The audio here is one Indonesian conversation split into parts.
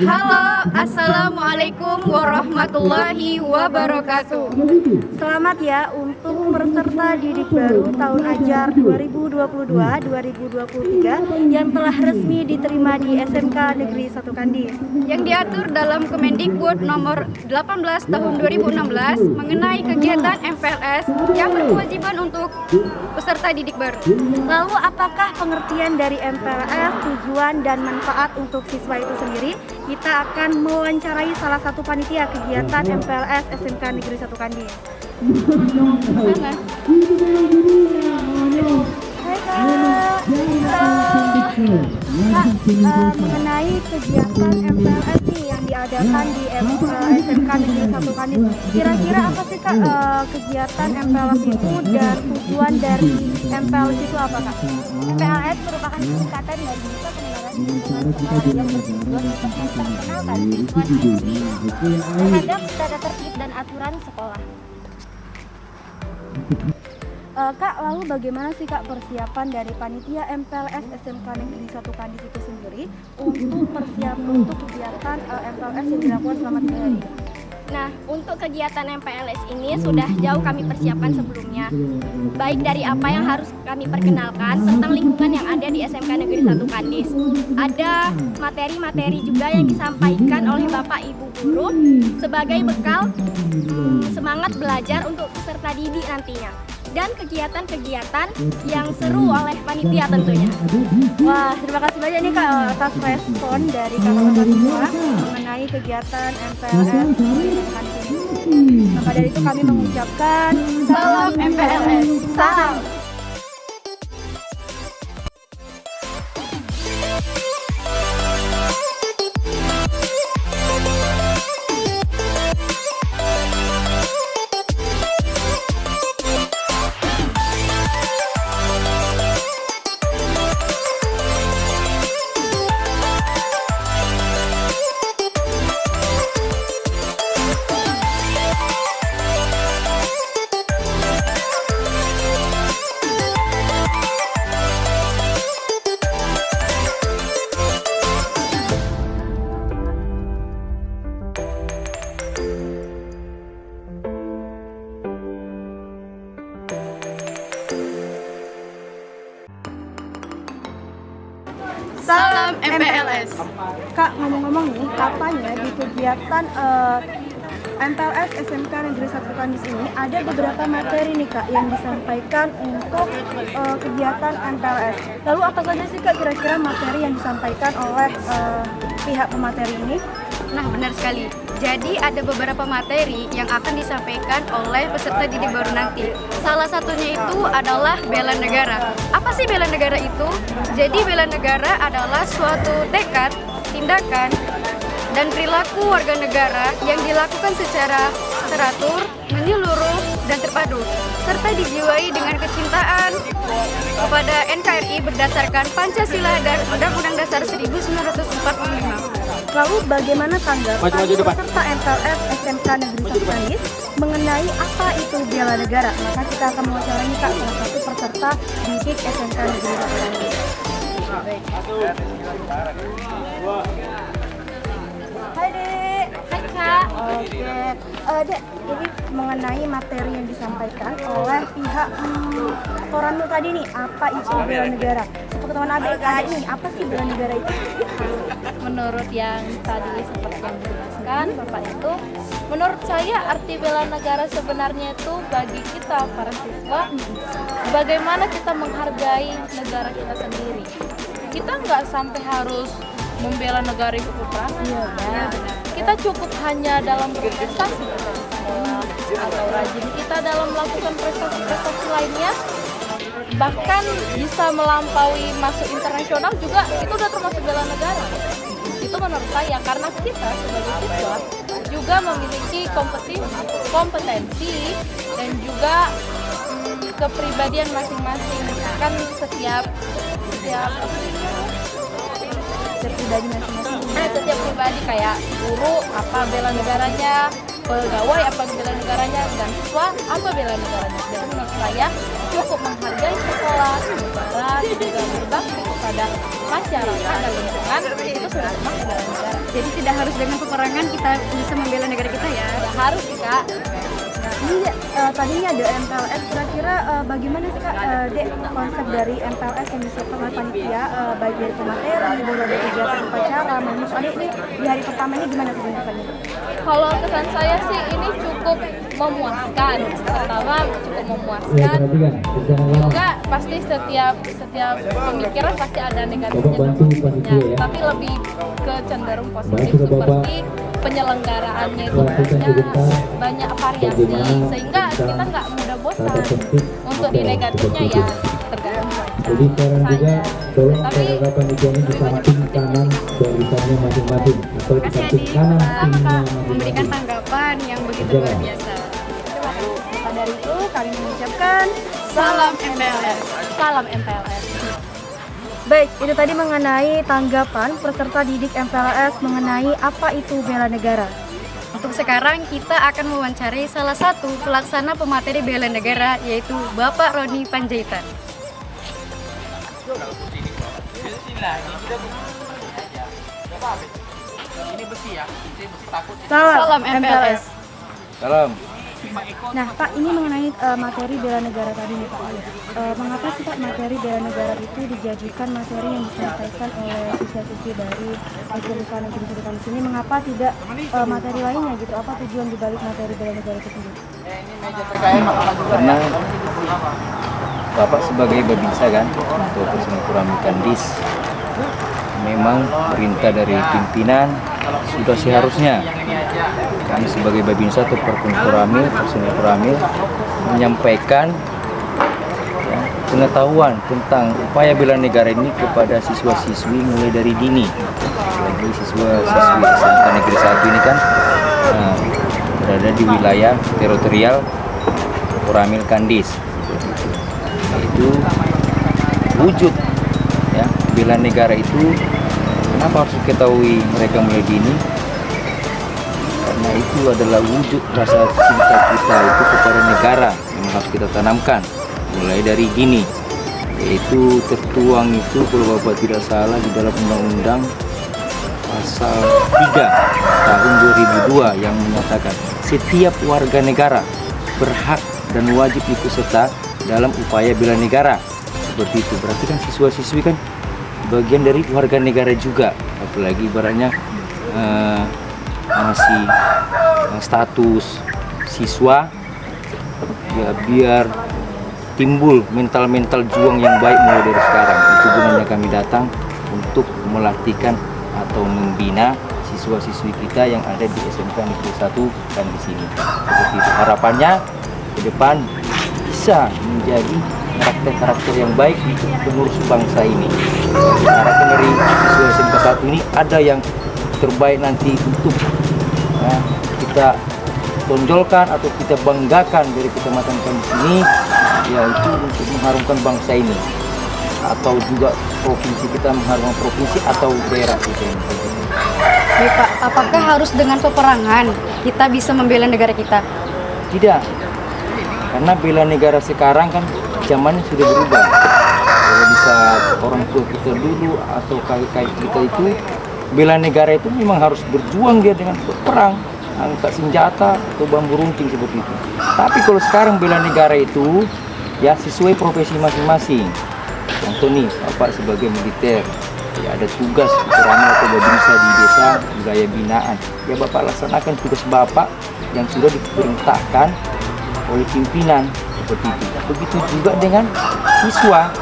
Halo, Assalamualaikum warahmatullahi wabarakatuh. Selamat ya untuk peserta didik baru tahun ajar 2022-2023 yang telah resmi diterima di SMK Negeri 1 Kandis. Yang diatur dalam Kemendikbud nomor 18 tahun 2016 mengenai kegiatan MPLS yang berkewajiban untuk peserta didik baru. Lalu apakah pengertian dari MPLS, tujuan dan manfaat untuk siswa itu sendiri? Kita akan mewawancarai salah satu panitia kegiatan MPLS SMK Negeri 1 Kandis. Sana. Hai Kak. Mengenai kegiatan MPLS nih yang diadakan di SMK Negeri 1 Kandis, kira-kira apa sih Kak kegiatan MPLS itu dan tujuan dari MPLS itu apa Kak? MPLS merupakan singkatan dari Mitra Pengenalan Lingkungan Sekolah yang bertujuan untuk memperkenalkan siswa-siswi terhadap tata tertib dan aturan sekolah. Kak, lalu bagaimana sih Kak persiapan dari panitia MPLS SMK Negeri 1 Kandis itu sendiri untuk persiapan untuk kegiatan MPLS yang dilakukan selama 3 hari? Nah, untuk kegiatan MPLS ini sudah jauh kami persiapkan sebelumnya. Baik dari apa yang harus kami perkenalkan tentang lingkungan yang ada di SMK Negeri 1 Kandis. Ada materi-materi juga yang disampaikan oleh Bapak Ibu Guru sebagai bekal semangat belajar untuk peserta didik nantinya. Dan kegiatan-kegiatan yang seru oleh panitia tentunya. Wah, terima kasih banyak nih Kak atas respon dari kakak-kakak semua mengenai kegiatan MPLS di Kandis ini. Maka dari itu kami mengucapkan Salam MPLS. Salam. Salam MPLS. Kak, ngomong-ngomong nih, katanya di kegiatan MPLS SMK Negeri 1 Kandis ini ada beberapa materi nih Kak yang disampaikan untuk kegiatan MPLS. Lalu apa saja sih Kak kira-kira materi yang disampaikan oleh pihak pemateri ini? Nah, benar sekali. Jadi ada beberapa materi yang akan disampaikan oleh peserta didik baru nanti. Salah satunya itu adalah bela negara. Apa sih bela negara itu? Jadi bela negara adalah suatu tekad, tindakan, dan perilaku warga negara yang dilakukan secara teratur, menyeluruh, dan terpadu, serta dijiwai dengan kecintaan kepada NKRI berdasarkan Pancasila dan Undang-Undang Dasar 1945. Lalu bagaimana tanggapan peserta MPLS SMK Negeri 1 Kandis mengenai apa itu bela negara? Maka kita akan mewawancarai Kak salah satu peserta didik SMK Negeri 1 Kandis. Hai Dek. Hai Kak. Oke, Dek, jadi mengenai materi yang disampaikan oleh pihak Koranmu tadi nih, apa itu bela negara? Sepengetahuan adik-adik nih, apa sih bela negara itu? Menurut yang tadi seperti yang dijelaskan Bapak itu, menurut saya arti bela negara sebenarnya itu bagi kita para siswa, bagaimana kita menghargai negara kita sendiri. Kita nggak sampai harus membela negara itu peperangan. Ya. Kita cukup hanya dalam berprestasi atau rajin kita dalam melakukan prestasi-prestasi lainnya, bahkan bisa melampaui masuk internasional juga, itu udah termasuk bela negara. Itu menurut saya, karena kita sebagai siswa juga memiliki kompetensi dan juga kepribadian masing-masing. Kan setiap Pribadi masing-masing. setiap pribadi kayak guru apa bela negaranya, pegawai apa bela negaranya, dan siswa apa bela negaranya. Jadi menurut saya cukup menghargai sekolah, negara, dan juga berbakti kepada masyarakat dan lingkungan, itu sudah termasuk bela negara. Jadi tidak harus dengan peperangan kita bisa membela negara kita ya. Harus sih Kak. Ini tadinya ada MPLS, kira-kira bagaimana sih Kak, Dek, konsep dari MPLS yang disiapkan oleh panitia, baik dari pemateri, baru ada kegiatan upacara, menus. Adik ini di hari pertama ini gimana sih kesannya? Kalau kesan saya sih ini cukup memuaskan. Pertama cukup memuaskan. Juga pasti setiap pemikiran pasti ada negatifnya dan positifnya. Tapi lebih ke cenderung positif seperti penyelenggaraannya itu banyak variasi sehingga kita nggak mudah bosan. Untuk di negatifnya ya tergantung jadi sekarang juga tolong tapi rekan-rekan ini di samping kanan barisannya masing-masing atau di samping kanan timnya Memberikan masing-masing. tanggapan yang begitu luar biasa. Maka dari itu kami mengucapkan Salam MPLS. salam MPLS. baik, itu tadi mengenai tanggapan peserta didik MPLS mengenai apa itu bela negara. Untuk sekarang kita akan mewawancarai salah satu pelaksana pemateri bela negara yaitu Bapak Roni Panjaitan. Salam MPLS. Salam. Nah Pak, ini mengenai materi bela negara tadi nih Pak. Mengapa sih Pak materi bela negara itu dijadikan materi yang disampaikan oleh siswa-siswi dari SMK Negeri 1 Kandis ini? Mengapa tidak materi lainnya gitu? Apa tujuan dibalik materi bela negara itu sendiri? Karena Bapak sebagai Babinsa kan, atau Persenikuramil Kandis, memang perintah dari pimpinan sudah seharusnya kami sebagai Babinsa atau Persenikuramil menyampaikan ya, pengetahuan tentang upaya bela negara ini kepada siswa-siswi mulai dari dini. Lagi siswa-siswi SMK Negeri 1 ini kan berada di wilayah teritorial Koramil Kandis. Itu wujud ya bela negara itu kenapa harus diketahui mereka mulai dini, karena itu adalah wujud rasa cinta kita itu kepada negara yang harus kita tanamkan mulai dari dini, yaitu tertuang itu kalau Bapak tidak salah di dalam Undang-Undang pasal 3 tahun 2002 yang menyatakan setiap warga negara berhak dan wajib ikut serta dalam upaya bela negara. Seperti itu, berarti kan siswa-siswi kan bagian dari warga negara juga, apalagi ibaratnya masih status siswa ya, biar timbul mental-mental juang yang baik mulai dari sekarang. Itu gunanya kami datang untuk melatihkan atau membina siswa-siswi kita yang ada di SMK Negeri 1 dan di sini. Seperti itu, harapannya ke depan bisa menjadi karakter-karakter yang baik untuk pengurus bangsa ini. Harapan dari siswa SMK 1 ini ada yang terbaik nanti untuk ya, kita tonjolkan atau kita banggakan dari Kecamatan Kandis ini, yaitu untuk mengharumkan bangsa ini, atau juga provinsi kita mengharumkan provinsi atau daerah kita ini. Baik Pak, apakah harus dengan peperangan kita bisa membela negara kita? Tidak, karena bela negara sekarang kan zamannya sudah berubah. Kalau di saat orang tua kita dulu atau kakek kita itu, bela negara itu memang harus berjuang dia dengan berperang, angkat senjata atau bambu runcing seperti itu. Tapi kalau sekarang bela negara itu ya sesuai profesi masing-masing. Contoh nih, Bapak sebagai militer, ya ada tugas perannya atau Babinsa di desa wilayah binaan. Ya Bapak laksanakan tugas Bapak yang sudah diperintahkan oleh pimpinan seperti itu. Begitu juga dengan siswa.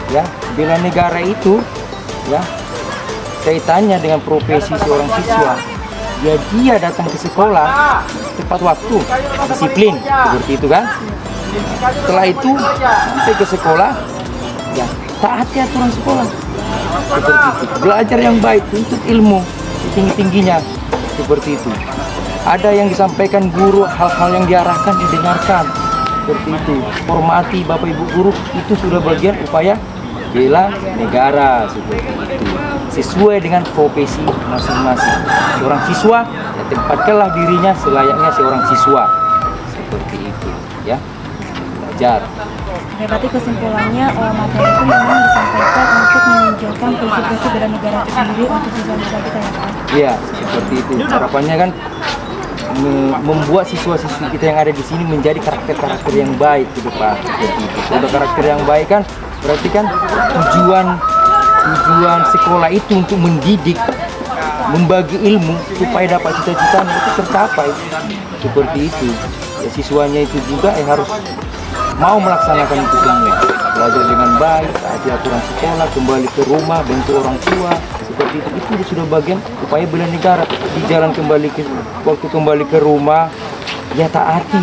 Ya, bela negara itu ya kaitannya dengan profesi seorang siswa. Ya dia datang ke sekolah tepat waktu, disiplin seperti itu kan. Setelah itu sampai ke sekolah ya taati aturan sekolah seperti itu, belajar yang baik, tuntut ilmu setinggi-tingginya seperti itu. Ada yang disampaikan guru, hal-hal yang diarahkan didengarkan seperti itu. Hormati Bapak Ibu guru, itu sudah bagian upaya bela negara seperti itu, sesuai dengan profesi masing-masing. Seorang siswa ya tempatkanlah dirinya selayaknya seorang siswa seperti itu ya, belajar Oke, berarti kesimpulannya materi itu memang disampaikan untuk menunjukkan prinsip-prinsip bela negara itu sendiri untuk siswa-siswa kita ya Pak. Iya, seperti itu. Harapannya kan membuat siswa-siswi kita yang ada di sini menjadi karakter-karakter yang baik ke depan. Seperti itu. Kalau karakter yang baik kan berarti kan tujuan sekolah itu untuk mendidik, membagi ilmu supaya dapat cita-citanya itu tercapai. Seperti itu. Ya, siswanya itu juga harus mau melaksanakan itu semua. Belajar dengan baik, taati aturan sekolah, kembali ke rumah, bantu orang tua, seperti itu sudah bagian upaya bela negara. Di jalan waktu kembali ke rumah, ya taati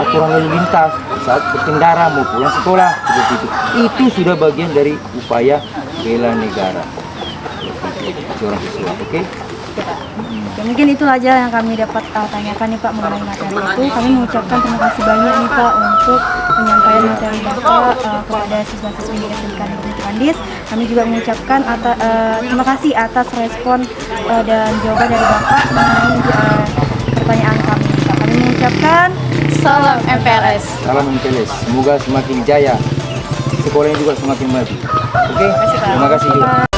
aturan lalu lintas saat berkendara mau pulang sekolah, seperti itu. Itu sudah bagian dari upaya bela negara. Seorang siswa, oke? Ya, mungkin itu aja yang kami dapat tanyakan nih Pak mengenai materi itu. Kami mengucapkan terima kasih banyak nih Pak untuk penyampaian materi Bapak kepada siswa-siswi di SMK Negeri Kandis. Kami juga mengucapkan terima kasih atas respon dan jawaban dari Bapak mengenai pertanyaan kami. Kami mengucapkan Salam MPLS. Salam MPLS. Semoga semakin jaya. Sekolahnya juga semakin maju. Oke? Terima kasih juga.